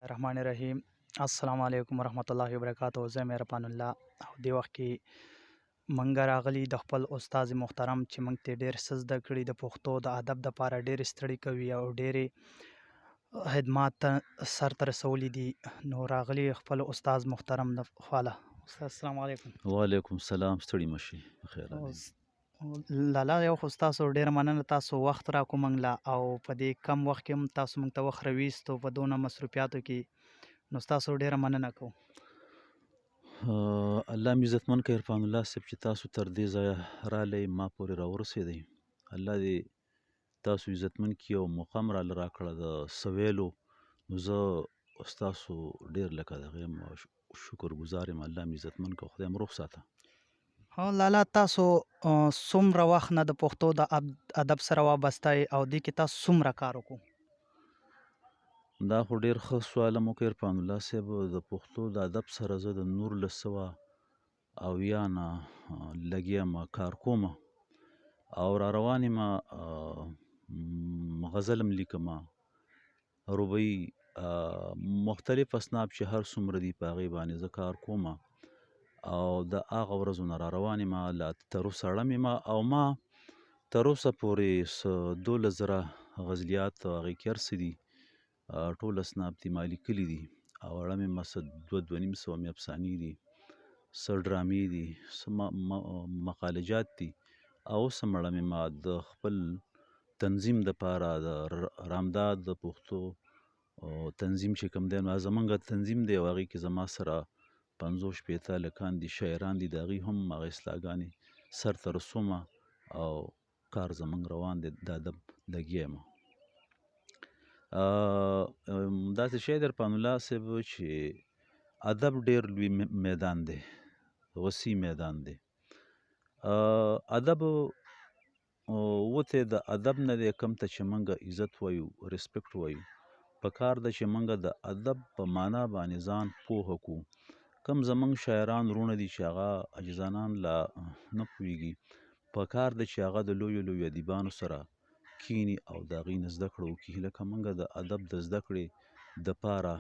الرحمن الرحیم. السلام علیکم ورحمت الله وبرکاتہ. زمیر الله او دی وخت کې منګه راغلی د خپل استاد محترم چې موږ ته ډېر څه زده کړي د پښتو د ادب دپاره ډېرې ستړي کوي او ډېرې خدمات سر ته رسولي دي. نو راغلی خپل استاد محترم د خواله. استاد السلام علیکم. وعلیکم السلام. ستړي مشي بخیر راغلی. لالا یو خو ستاسو ډېره مننه، تاسو وخت راکړو موږ له، او په دې کم وخت کې هم تاسو موږ ته وخت راویستو په دونه مصروفیاتو کې، نو ستاسو ډېره مننه کوو. الله مې عزتمن که عرفان الله صاحب چې تاسو تر دې ځایه رالی ما پورې راورسېدئ. الله دې تاسو عزتمن کړي او موقع م راله راکړه د څه ویلو. نو زه ستاسو ډېر لکه دغه یم شکر ګزار یم. الله مې عزتمن که خدای م روغ ساته. هو لالا، تاسو څومره وخت نه د پښتو د ادب سره وابسته یئ او دې کې تاسو څومره کار وکړو؟ دا خو ډېر ښه سوال مو وکړ عرفان الله صاحب. د پښتو د ادب سره زه د 1980 نه لګیا یم، کار کوم او را روان یم. غزل هم لیکم، ربعي، مختلف اصناف چې هر څومره دي په هغې باندې زه کار کوم او د هغه ورځو نه را روان یم. لا تر اوسه اړم یم او ما تر اوسه پورې څه 12,000 غزلیات او هغې کې هر څه دي ټول اصناف دي ما لیکلي دي او اړم یم څه 2-2.5 سوه مې افسانې دي، څه ډرامې دي، څه مقالجات دي او اوس هم اړم یم د خپل تنظیم دپاره د رامداد د پښتو تنظیم چې کوم دی نو زمونږ تنظیم دی او هغې کې زما سره 50-60 هلکان دي، شاعران دي، د هغوی هم هغه اصلاحګانې سر ته رسوم او کار زمونږ روان دی، د ادب لګیا یم. داسې شی دی عرفان الله صاحب چې ادب ډېر لوی میدان دی، وسیع میدان دی. ادب وتی د ادب نه دی کوم ته چې موږ عزت وایو، ریسپیکټ وایو. په کار ده چې موږ د ادب په معنا باندې ځان پوهه کړو. کوم زموږ شاعران وروڼه دي چې هغه عاجزانان لا نه پوهېږي، په کار ده چې هغه د لویو لویو ادیبانو سره کینی او د هغوی نه زده کړه وکړي. لکه موږ د ادب د زده کړې دپاره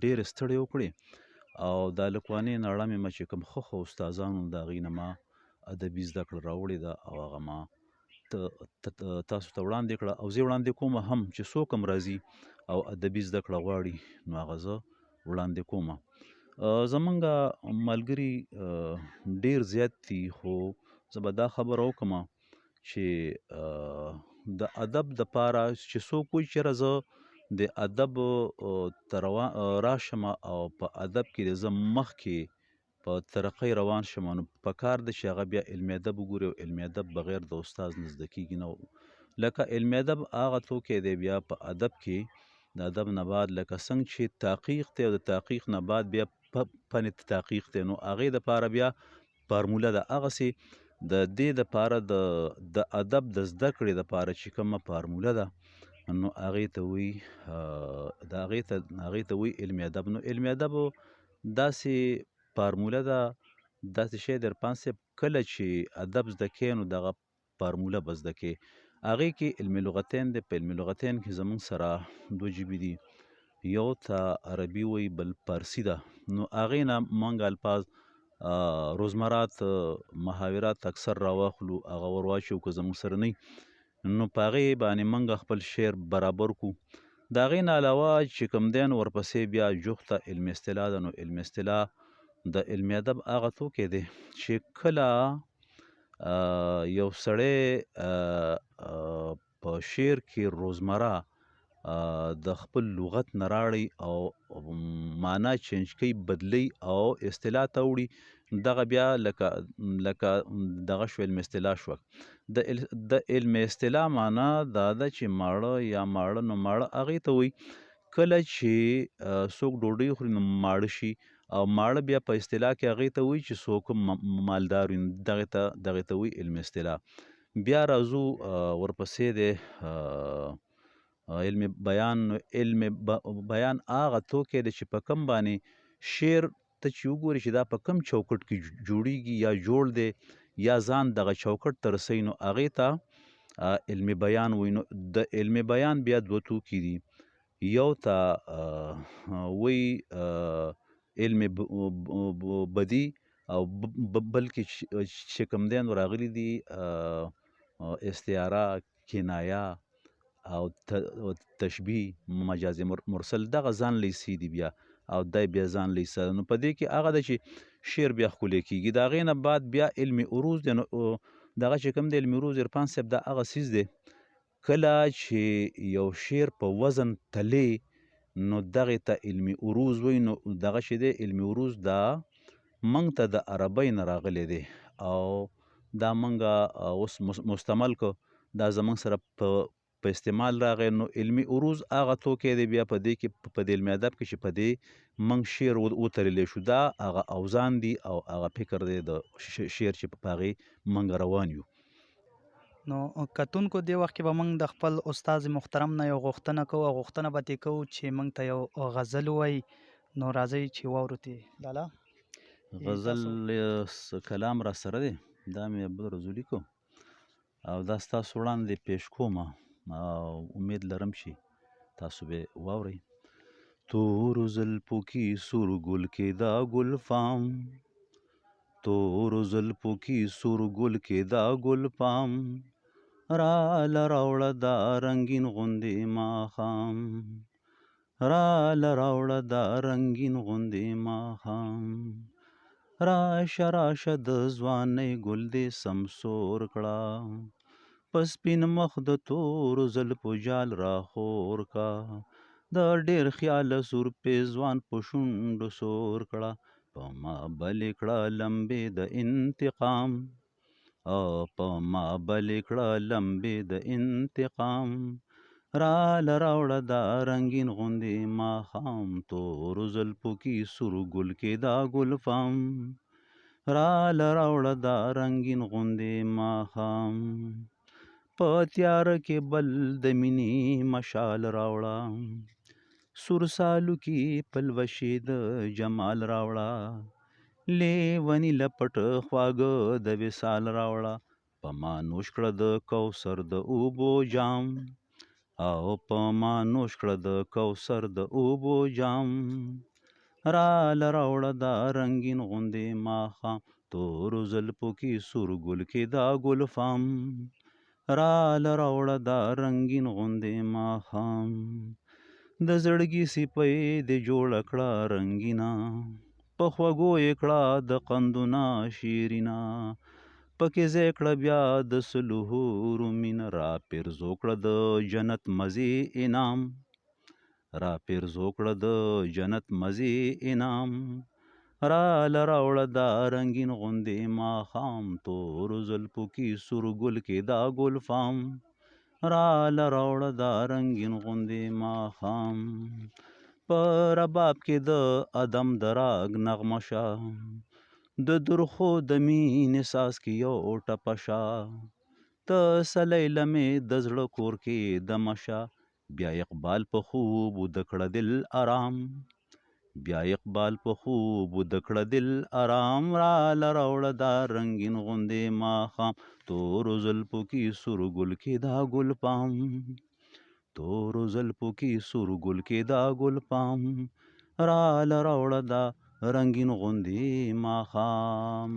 ډېرې ستړې وکړې او د هلکوانۍ نه اړم یم چې کوم ښه ښه استادانو د هغوی نه ما ادبي زده کړه راوړې ده او هغه ما تاسو ته وړاندې کړه او زه وړاندې کوم هم چې څوک هم راځي او ادبي زده کړه غواړي نو هغه زه وړاندې کوم. زمونږ ملګري ډېر زیات دي خو زه به دا خبره وکړم چې د ادب دپاره چې څوک وایي چېرې زه د ادب ته راشم او په ادب کې زه مخکې په ترقۍ روان شم نو په کار ده چې هغه بیا علمي ادب وګوري او علمي ادب بغیر د استاد نه زده کېږي نه. لکه علمي ادب هغه توکی دی بیا په ادب کې د ادب نه بعد لکه څنګه چې تحقیق دی او د تحقیق نه بعد بیا فن تحقیق دی نو هغې دپاره بیا فارموله ده. هغسې د دې دپاره د ادب د زده کړې دپاره چې کومه فارموله ده نو هغې ته وایي علمي ادب. نو علمي ادب داسې فارموله ده، داسې شی دی عرفان صاحب کله چې ادب زده کوې نو دغه فارموله به زده کوې. هغې کې علمي لغتین دی، په علمي لغتین کې زموږ سره 2 ژبې دي، یو ته عربي وایي بل فارسي ده. نو هغې نه موږ الفاظ روزمرات محاورات اکثر راواخلو هغه ور واچوو که زموږ سره نه نو په هغې باندې موږ خپل شعر برابر کړو. د هغې نه علاوه چې کوم دی نو ورپسې بیا جوخته علمي اصطلاح ده. نو علمي اصطلاح د علمي ادب هغه توکی دی چې کله یو سړی په شعر کې روزمره د خپل لغت نه راړی او معنا چینج کوي، بدلی او اصطلاح ته وړي دغه بیا لکه دغه شو علمي اصطلاح شوه. د علمي اصطلاح معنا دا ده چې ماړه یا ماړه نو ماړه هغې ته وایي کله چې څوک ډوډۍ خوري نو ماړه شي او ماړه بیا په اصطلاح کې هغې ته وایي چې څوک مالدار وي دغې ته وایي علمي اصطلاح. بیا راځو ورپسې دی علمي بیان. نو علمي بیان هغه توکی دی چې په کوم باندې شعر ته چې وګوري چې دا په کوم چوکټ کې جوړیږي یا جوړ دی یا ځان دغه چوکټ ته رسوي نو هغې ته علمي بیان وایي. نو د علمي بیان بیا 2 توکي دي، یو ته وی علم بدی او بلکې چې کوم دی نو راغلي دي استعاره، کنایه او تشبیه، مجاز مرسل، دغه ځان لیسي دي بیا، او دی بیا ځان لیسه. نو په دې کې هغه ده چې شعر بیا ښکلی کېږي. د هغې نه بعد بیا علم عروض دی. نو دغه چې کوم دی علم عروض عرفان صاحب، دا هغه څیز دی کله چې یو شعر په وزن تلی نو دغې ته علمي عروض وایي. نو دغه چې دی علمي عروض دا موږ ته د عربۍ نه راغلی دی او دا موږ اوس مستعمل کو، دا زموږ سره په استعمال راغی. نو علمي عروض هغه توکی دی بیا په دې کې، په دې علمي ادب کې چې په دې موږ شعر وتللی شو. دا هغه اوزان دي او هغه فکر دی د شعر چې په هغې موږ روان یو. نو کتونکو دې وخت کې به موږ د خپل استاد محترم نه یو غوښتنه کوو، او غوښتنه به ترې کوو چې موږ ته یو غزل ووایي. نو راځئ چې واورو ترې. لالا غزل کلام را سره دی، دا مې بل ورځ ولیکو او دا ستاسو وړاندې پیش کوم او امید لرم چې تاسو به واورئ. تورو زلفو کی سور گل کې دا گل فام، تورو زلفو کی سور گل کې دا گل فام، را لراوړه دا رنگین غوندې ماښام، را لراوړه دا رنگین غوندې ماښام، راشه راشه د ځوانۍ ګل دې سمسور کړه، په سپین مخ د تورو زلفو جال را خور کا، د ډېر خیاله سور پیزوان په شونډو سور کړه، په ما بلې کړه لمبې د انتقام، او په ما بلې کړه لمبې د انتقام، را لراوړه دا رنگین غوندې ماښام، تورو زلفو کې سور ګل کې دا ګل فام، را لراوړه دا رنگین غوندې ماښام، په تیاره کې بل د مینې مشال راوړه، سور سالو کې پلوشې د جمال راوړه، لیونی لپټ خواږه د وصال راوړه، په ما نوش کړه د کوثر د اوبو جام، او په ما نوش کړه د کوثر د اوبو جام، را لراوړه دا رنگین غوندې ماښام، تورو زلفو کې سور ګل کې دا ګل فام، را لراوړه دا رنگین غوندې ماښام، د زړګي سیپۍ دې جوړه کړه رنګینه، په خوږو یې کړه د قندونه شیرینه، پکې ځای کړه بیا د سلو حورو مینه، را پیرزو کړه د جنت مزې انعام، را پیرزو کړه د جنت مزې انعام، را لراوړه دا رنگین غوندې ماښام، تورو زلفو کې سور ګل کې دا ګل فام، را لراوړه دا رنگین غوندې ماښام، په رباب کې د ادم د راګ نغمه شه، د درخو د مینې ساز کې یو ټپه شه، ته سلی لمې د زړه کور کې دمه شه، بیا اقبال په خوب وده کړه دل آرام، بیا اقبال په خوب وده کړه دل آرام، را لراوړه دا رنگین غوندې ماښام، تورو زلفو کې سور ګل کې دا ګل پام، تورو زلفو کې سور ګل کې دا ګل پام، را لراوړه دا رنگین غوندې ماښام.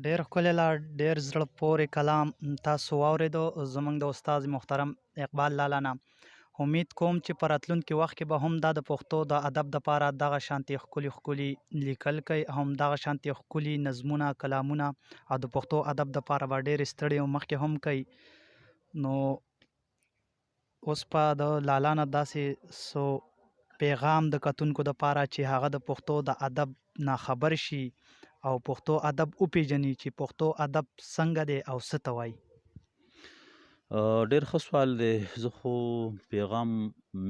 ډېر ښکلی لا ډېر زړه پورې کلام تاسو واورېدو زموږ د استاد محترم اقبال لالا نه. امید کوم چې په راتلونکي وخت کې به هم دا د پښتو د ادب دپاره دغه شانتې ښکلي ښکلي لیکل کوي، هم دغه شانتې ښکلي نظمونه، کلامونه او د پښتو ادب دپاره به ډېرې ستړې او مخکې هم کوي. نو اوس په د لالا نه داسې څو پیغام د کتونکو دپاره چې هغه د پښتو د ادب نه خبر شي او پښتو ادب وپېژني چې پښتو ادب څنګه دی او څه ته وایي. ډېر ښه سوال دی. زه خو پیغام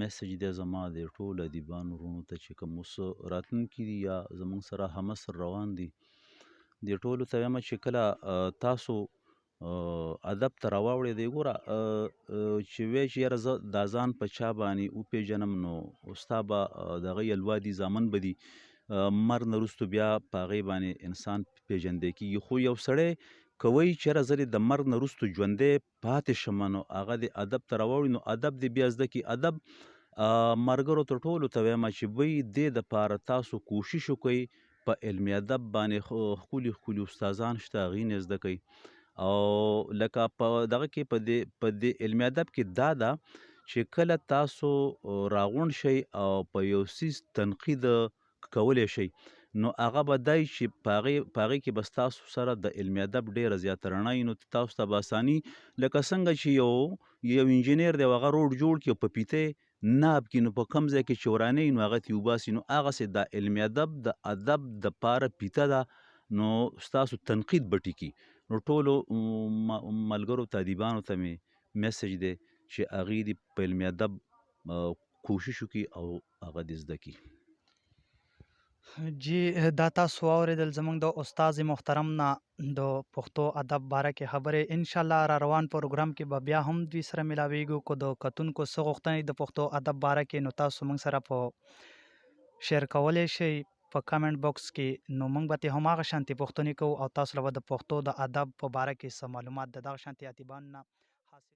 میسج دی زما د ټولو ادیبانو وروڼو ته چې کوم اوس راتلونکي دي یا زموږ سره همعصر روان دي، دې ټولو ته وایم چې کله تاسو ادب ته راواوړئ دی، ګوره چې وایي چې یاره زه دا ځان په چا باندې وپېژنم، نو ستا به د هغه یلوا دي، زامن به دي، مرګ نه وروستو بیا په هغې باندې انسان پېژندی کېږي. خو یو سړی که وایي چې یاره زه دې د مرګ نه وروستو ژوندی پاتې شم، نو هغه دې ادب ته راواوړي، نو ادب دې بیا زده کړي. ادب ملګرو ته ټولو ته وایم چې وی دې دپاره تاسو کوشش وکئ په علمي ادب باندې ښکلي ښکلي استادان شته هغې نه زده کوئ او لکه په دغه کې په دې علمي ادب کې دا ده چې کله تاسو راغونډ شئ او په یو څیز تنقید کولی شئ نو هغه به دی چې په هغې کې به ستاسو سره د علمي ادب ډېره زیاته رڼا وي نو تاسو ته به اساني لکه څنګه چې یو انجینر دی او هغه روډ جوړ کړي او په پیته ناب کړي نو په کوم ځای کې چې ورانه وي نو هغه ترې وباسي نو هغسې د علمي ادب د ادب دپاره پیته ده نو ستاسو تنقید به ټیکي نو ټولو ملګرو ته ادیبانو ته مې میسج دی چې هغې دې په علمي ادب کوشش وکړي او هغه دې زده کړي جی دا تاسو واورېدل زموږ د استاد محترم نه د پښتو ادب باره کې خبرې انشاءالله را روان پروګرام کې به بیا هم دوی سره ملاویږو که د کتونکو څه غوښتنې د پښتو ادب باره کې نو تاسو موږ سره په شیر کولی شئ په کامنټ باکس کې نو موږ به ترې هماغه شانتې پوښتنې کوو او تاسو له به د پښتو د ادب په باره کې څه معلومات د دغه شانتې ادیبانو نه